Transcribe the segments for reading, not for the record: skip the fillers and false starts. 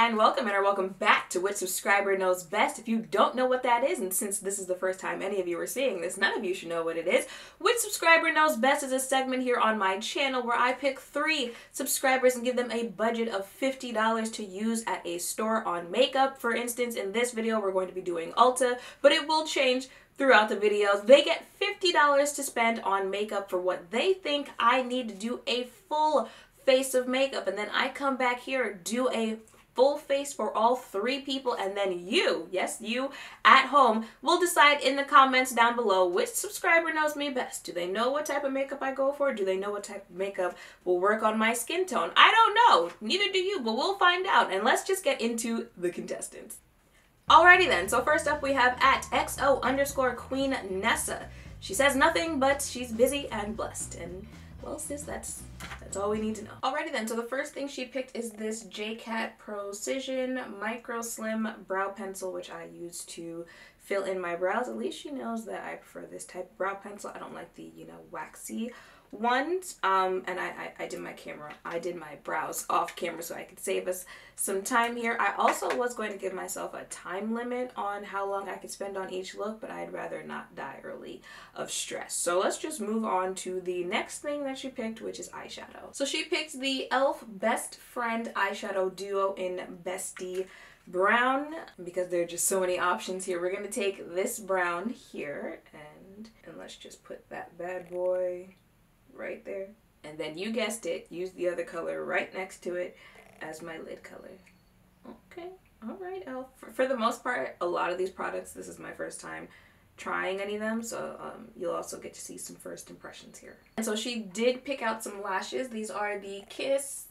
and welcome back to Which Subscriber Knows Best. If you don't know what that is, and since this is the first time any of you are seeing this, none of you should know what it is. Which Subscriber Knows Best is a segment here on my channel where I pick 3 subscribers and give them a budget of $50 to use at a store on makeup. For instance, in this video we're going to be doing Ulta, but it will change throughout the videos. They get $50 to spend on makeup for what they think I need to do a full face of makeup, and then I come back here, do a full face for all 3 people, and then you, yes, you at home, will decide in the comments down below which subscriber knows me best. Do they know what type of makeup I go for? Do they know what type of makeup will work on my skin tone? I don't know. Neither do you, but we'll find out, and let's just get into the contestants. Alrighty then, so first up we have at XO_Queen Nessa. She says nothing, but she's busy and blessed, and well, sis, that's all we need to know. Alrighty then, so the first thing she picked is this JCat Precision Micro Slim Brow Pencil, which I use to fill in my brows. At least she knows that I prefer this type of brow pencil. I don't like the, waxy ones. And I did my brows off camera so I could save us some time here. I also was going to give myself a time limit on how long I could spend on each look, but I'd rather not die early of stress. So let's just move on to the next thing that she picked, which is eyeshadow. So she picked the e.l.f. Best Friend Eyeshadow Duo in Bestie Brown. Because there are just so many options here, we're gonna take this brown here and let's just put that bad boy right there, and then you guessed it, use the other color right next to it as my lid color. Okay, all right, e.l.f. For the most part, a lot of these products, this is my first time trying any of them, so you'll also get to see some first impressions here. And so she did pick out some lashes. These are the Kiss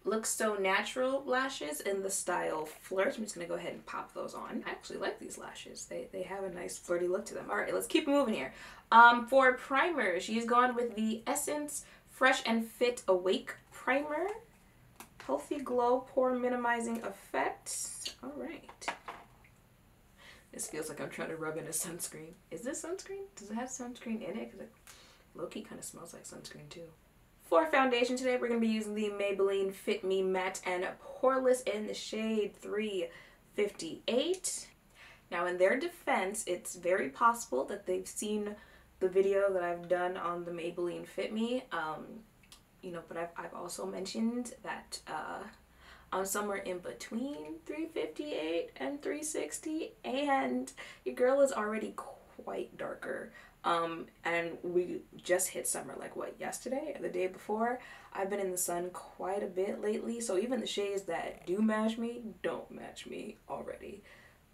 Look So Natural lashes in the style Flirt. I'm just gonna go ahead and pop those on. I actually like these lashes. They have a nice flirty look to them. All right, let's keep moving here. For primer, she's gone with the Essence Fresh and Fit Awake Primer. Healthy Glow Pore Minimizing Effect. All right. This feels like I'm trying to rub in a sunscreen. Is this sunscreen? Does it have sunscreen in it? Because it low-key kind of smells like sunscreen too. For foundation today, we're going to be using the Maybelline Fit Me Matte and Poreless in the shade 358. Now, in their defense, it's very possible that they've seen the video that I've done on the Maybelline Fit Me. But I've also mentioned that I'm somewhere in between 358 and 360, and your girl is already quite darker. And we just hit summer, like what, yesterday or the day before? I've been in the sun quite a bit lately, so even the shades that do match me don't match me already.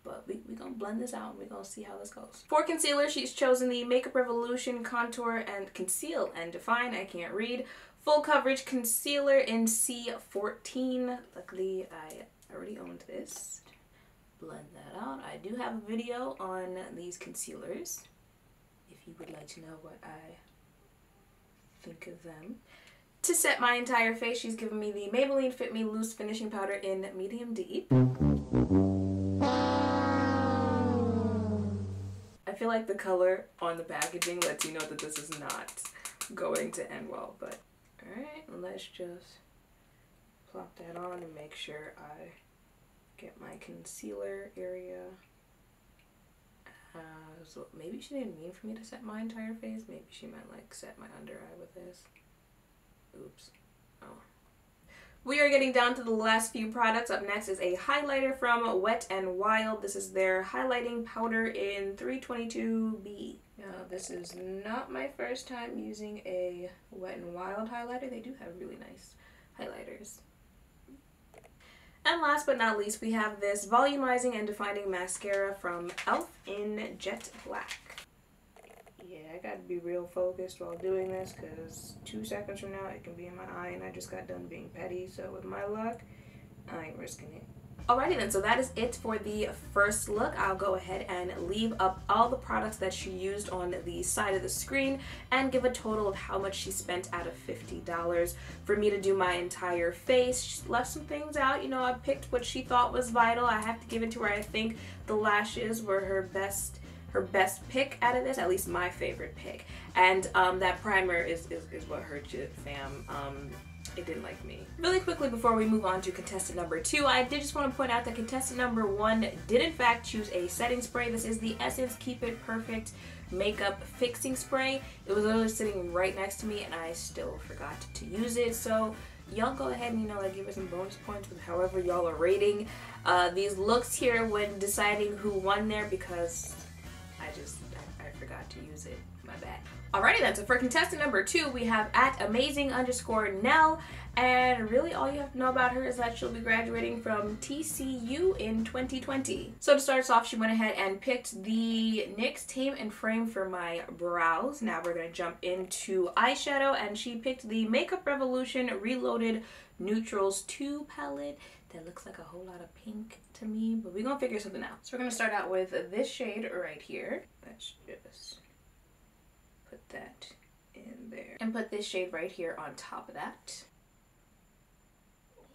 But we gonna blend this out and we gonna see how this goes. For concealer, she's chosen the Makeup Revolution Contour and Conceal and Define, I can't read, Full Coverage Concealer in C14. Luckily, I already owned this. Blend that out. I do have a video on these concealers, if you would like to know what I think of them. To set my entire face, she's given me the Maybelline Fit Me Loose Finishing Powder in Medium Deep. I feel like the color on the packaging lets you know that this is not going to end well, but alright, let's just plop that on and make sure I get my concealer area. So maybe she didn't mean for me to set my entire face. Maybe she meant like set my under eye with this. Oops. Oh. We are getting down to the last few products. Up next is a highlighter from Wet n Wild. This is their highlighting powder in 322B. Now, this is not my first time using a Wet n Wild highlighter. They do have really nice highlighters. And last but not least, we have this volumizing and defining mascara from e.l.f. in Jet Black. Yeah, I gotta be real focused while doing this because 2 seconds from now it can be in my eye, and I just got done being petty, so with my luck, I ain't risking it. Alrighty then, so that is it for the first look. I'll go ahead and leave up all the products that she used on the side of the screen and give a total of how much she spent out of $50 for me to do my entire face. She left some things out, I picked what she thought was vital. I have to give it to her. I think the lashes were her best pick out of this, at least my favorite pick. And that primer is what hurt you, fam. it didn't like me. Really quickly before we move on to contestant number 2, I did just want to point out that contestant number 1 did in fact choose a setting spray. This is the Essence Keep It Perfect Makeup Fixing Spray. It was literally sitting right next to me and I still forgot to use it. So y'all go ahead and, you know, like give it some bonus points with however y'all are rating these looks here when deciding who won there, because I forgot to use it. My bad. Alrighty then, so for contestant number 2, we have at amazing_Nell, and really all you have to know about her is that she'll be graduating from TCU in 2020. So to start us off, she went ahead and picked the NYX Tame and Frame for my brows. Now we're going to jump into eyeshadow, and she picked the Makeup Revolution Reloaded Neutrals 2 palette. That looks like a whole lot of pink to me, but we're going to figure something out. So we're going to start out with this shade right here. Let's just put that in there. And put this shade right here on top of that.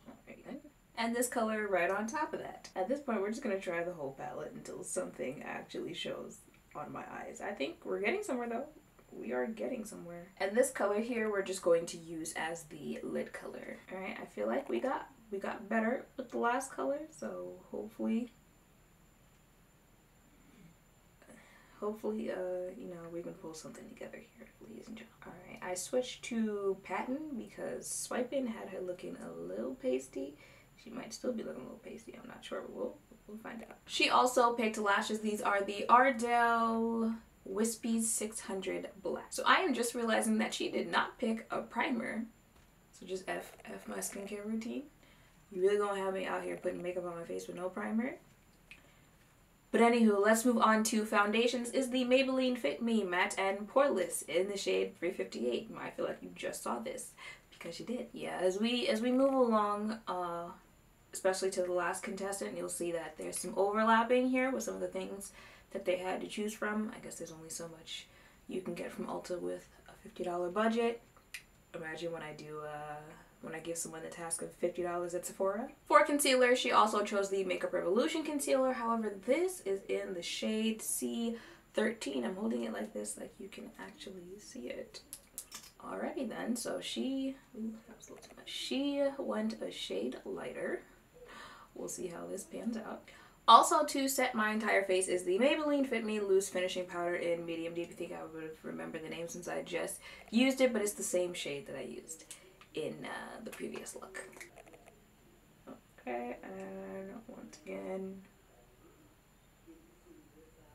Alright then. And this color right on top of that. At this point, we're just going to try the whole palette until something actually shows on my eyes. I think we're getting somewhere though. We are getting somewhere. And this color here, we're just going to use as the lid color. Alright, I feel like we got better with the last color, so hopefully you know, we can pull something together here, ladies and gentlemen. Alright, I switched to Patent because Swiping had her looking a little pasty. She might still be looking a little pasty, I'm not sure, but we'll find out. She also picked lashes. These are the Ardell Wispies 600 Black. So I am just realizing that she did not pick a primer. So just F my skincare routine. You really gonna have me out here putting makeup on my face with no primer? But anywho, let's move on to foundations. Is the Maybelline Fit Me Matte and Poreless in the shade 358. I feel like you just saw this because you did. Yeah, as we move along, especially to the last contestant, you'll see that there's some overlapping here with some of the things that they had to choose from. I guess there's only so much you can get from Ulta with a $50 budget. Imagine when I give someone the task of $50 at Sephora. For concealer, she also chose the Makeup Revolution concealer. However, this is in the shade C13. I'm holding it like this, like you can actually see it. Alrighty then, so she went a shade lighter. We'll see how this pans out. Also, to set my entire face is the Maybelline Fit Me Loose Finishing Powder in Medium Deep. I think I would have remembered the name since I just used it, but it's the same shade that I used in the previous look. Okay, and once again,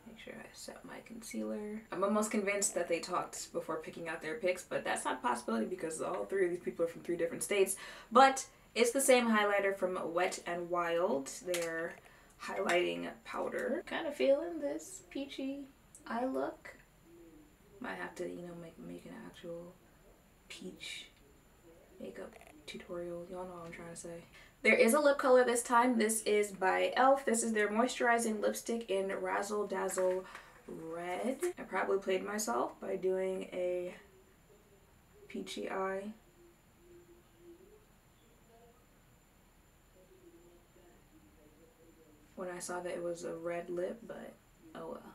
make sure I set my concealer. I'm almost convinced that they talked before picking out their picks, but that's not a possibility because all 3 of these people are from 3 different states. But it's the same highlighter from Wet n Wild. They're highlighting powder. Kind of feeling this peachy eye look. Might have to, you know, make an actual peach makeup tutorial. Y'all know what I'm trying to say. There is a lip color this time. This is by e.l.f. This is their moisturizing lipstick in Razzle Dazzle Red. I probably played myself by doing a peachy eye. When I saw that it was a red lip, but oh well.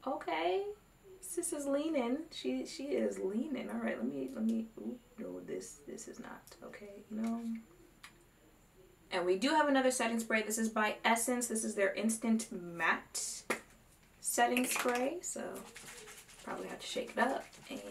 Okay, sis is leaning. She is leaning. All right, let me. Ooh, no, this is not okay. You know. And we do have another setting spray. This is by Essence. This is their Instant Matte setting spray. So probably have to shake it up and.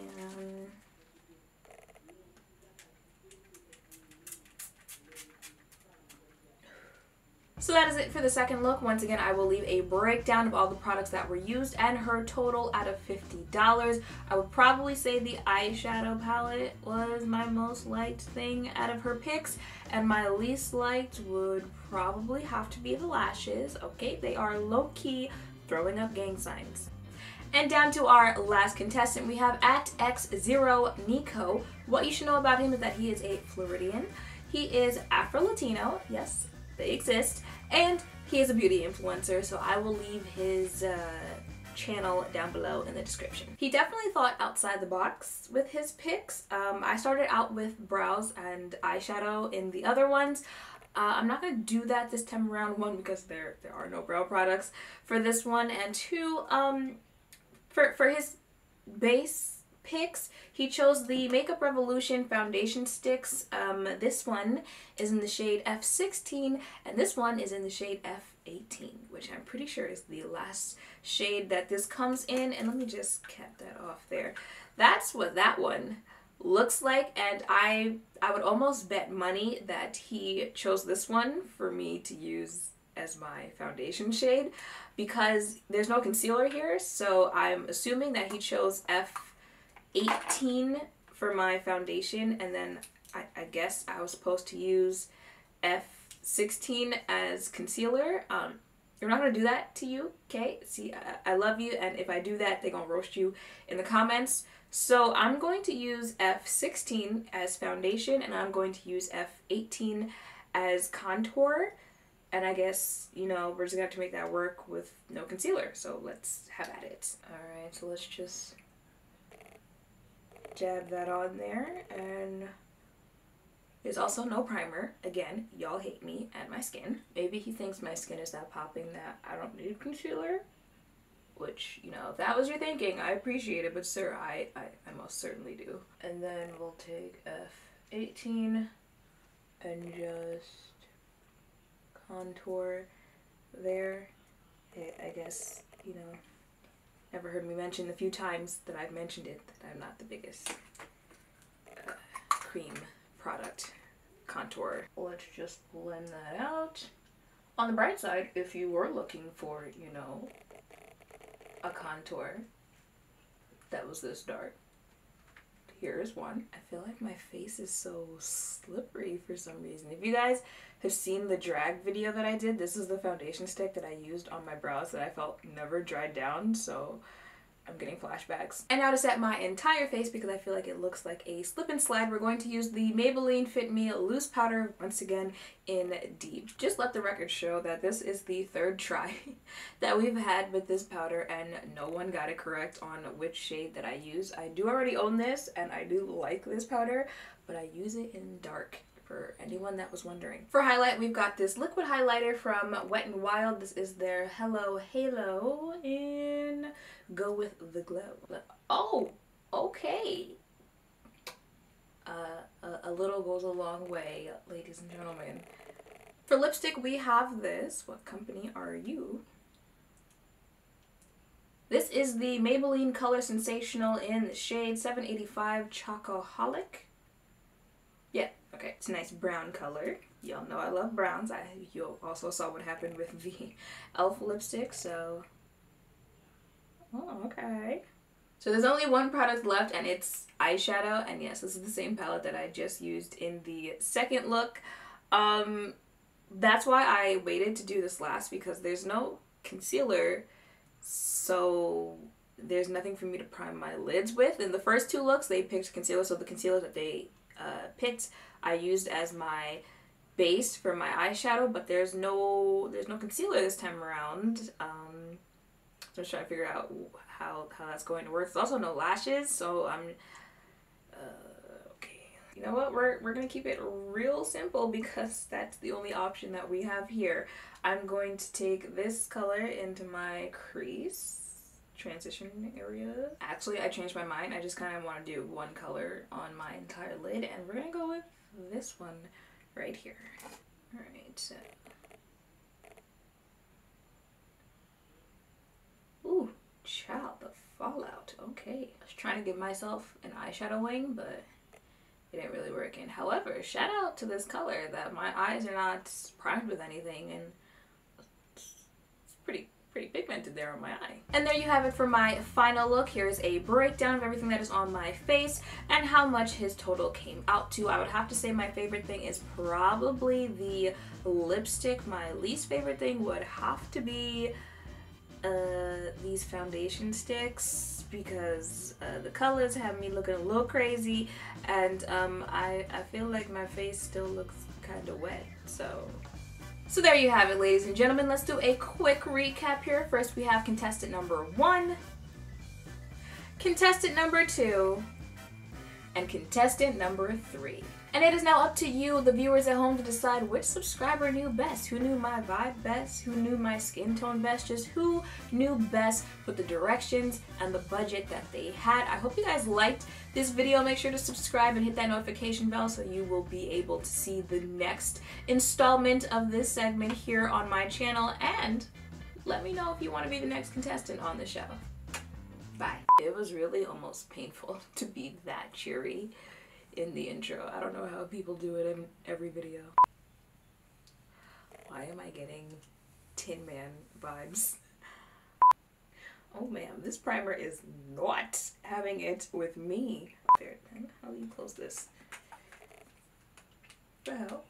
So that is it for the second look. Once again, I will leave a breakdown of all the products that were used and her total out of $50. I would probably say the eyeshadow palette was my most liked thing out of her picks, and my least liked would probably have to be the lashes. Okay, they are low-key throwing up gang signs. And down to our last contestant, we have at X0 Nico. What you should know about him is that he is a Floridian. He is Afro-Latino, yes, they exist, and he is a beauty influencer, so I will leave his channel down below in the description. He definitely thought outside the box with his picks. I started out with brows and eyeshadow in the other ones. I'm not going to do that this time around, 1, because there are no brow products for this one, and 2, for his base picks. He chose the Makeup Revolution foundation sticks. This one is in the shade F16 and this one is in the shade F18, which I'm pretty sure is the last shade that this comes in. And let me just cap that off there. That's what that one looks like, and I would almost bet money that he chose this one for me to use as my foundation shade, because there's no concealer here, so I'm assuming that he chose F18 for my foundation, and then I guess I was supposed to use F16 as concealer. I'm not gonna do that to you, okay? See, I love you, and if I do that, they're gonna roast you in the comments. So I'm going to use F16 as foundation, and I'm going to use F18 as contour. And I guess, you know, we're just gonna have to make that work with no concealer. So let's have at it. Alright, so let's just jab that on there. And there's also no primer. Again, y'all hate me and my skin. Maybe he thinks my skin is that popping that I don't need concealer. Which, you know, if that was your thinking, I appreciate it. But sir, I most certainly do. And then we'll take F18 and just contour there. I guess, you know, never heard me mention the few times that I've mentioned it that I'm not the biggest cream product contour. Let's just blend that out. On the bright side, if you were looking for, you know, a contour that was this dark, here is one. I feel like my face is so slippery for some reason. If you guys have seen the drag video that I did, this is the foundation stick that I used on my brows that I felt never dried down, so I'm getting flashbacks. And now to set my entire face, because I feel like it looks like a slip and slide, we're going to use the Maybelline Fit Me loose powder once again in Deep. Just let the record show that this is the third try that we've had with this powder, and no one got it correct on which shade that I use. I do already own this, and I do like this powder, but I use it in dark, for anyone that was wondering. For highlight, we've got this liquid highlighter from Wet n Wild. This is their Hello Halo in Go With The Glow. Oh, okay. A little goes a long way, ladies and gentlemen. For lipstick, we have this. What company are you? This is the Maybelline Color Sensational in the shade 785 Chocoholic. Yeah, okay, it's a nice brown color. Y'all know I love browns. You also saw what happened with the e.l.f. lipstick, so... Oh, okay. So there's only one product left, and it's eyeshadow, and yes, this is the same palette that I just used in the second look. That's why I waited to do this last, because there's no concealer, so there's nothing for me to prime my lids with. In the first two looks, they picked concealer, so the concealer that they picked I used as my base for my eyeshadow, but there's no concealer this time around. So I'm just trying to figure out how that's going to work. There's also no lashes, so I'm okay. You know what? We're gonna keep it real simple, because that's the only option that we have here. I'm going to take this color into my crease transition area. Actually, I changed my mind. I just kind of want to do one color on my entire lid, and we're gonna go with this one right here. All right. Ooh, child, the fallout. Okay. I was trying to give myself an eyeshadow wing, but it didn't really work. And however, shout out to this color that my eyes are not primed with anything, and it's pretty pigmented there on my eye. And there you have it for my final look. Here's a breakdown of everything that is on my face and how much his total came out to. I would have to say my favorite thing is probably the lipstick. My least favorite thing would have to be these foundation sticks, because the colors have me looking a little crazy, and I feel like my face still looks kind of wet, So there you have it, ladies and gentlemen. Let's do a quick recap here. First, we have contestant number 1, contestant number 2, and contestant number 3. And it is now up to you, the viewers at home, to decide which subscriber knew best. Who knew my vibe best? Who knew my skin tone best? Just who knew best with the directions and the budget that they had. I hope you guys liked this video. Make sure to subscribe and hit that notification bell so you will be able to see the next installment of this segment here on my channel. And let me know if you want to be the next contestant on the show. Bye. It was really almost painful to be that cheery in the intro. I don't know how people do it in every video. Why am I getting Tin Man vibes? Oh ma'am, this primer is not having it with me. How do you close this? What the hell?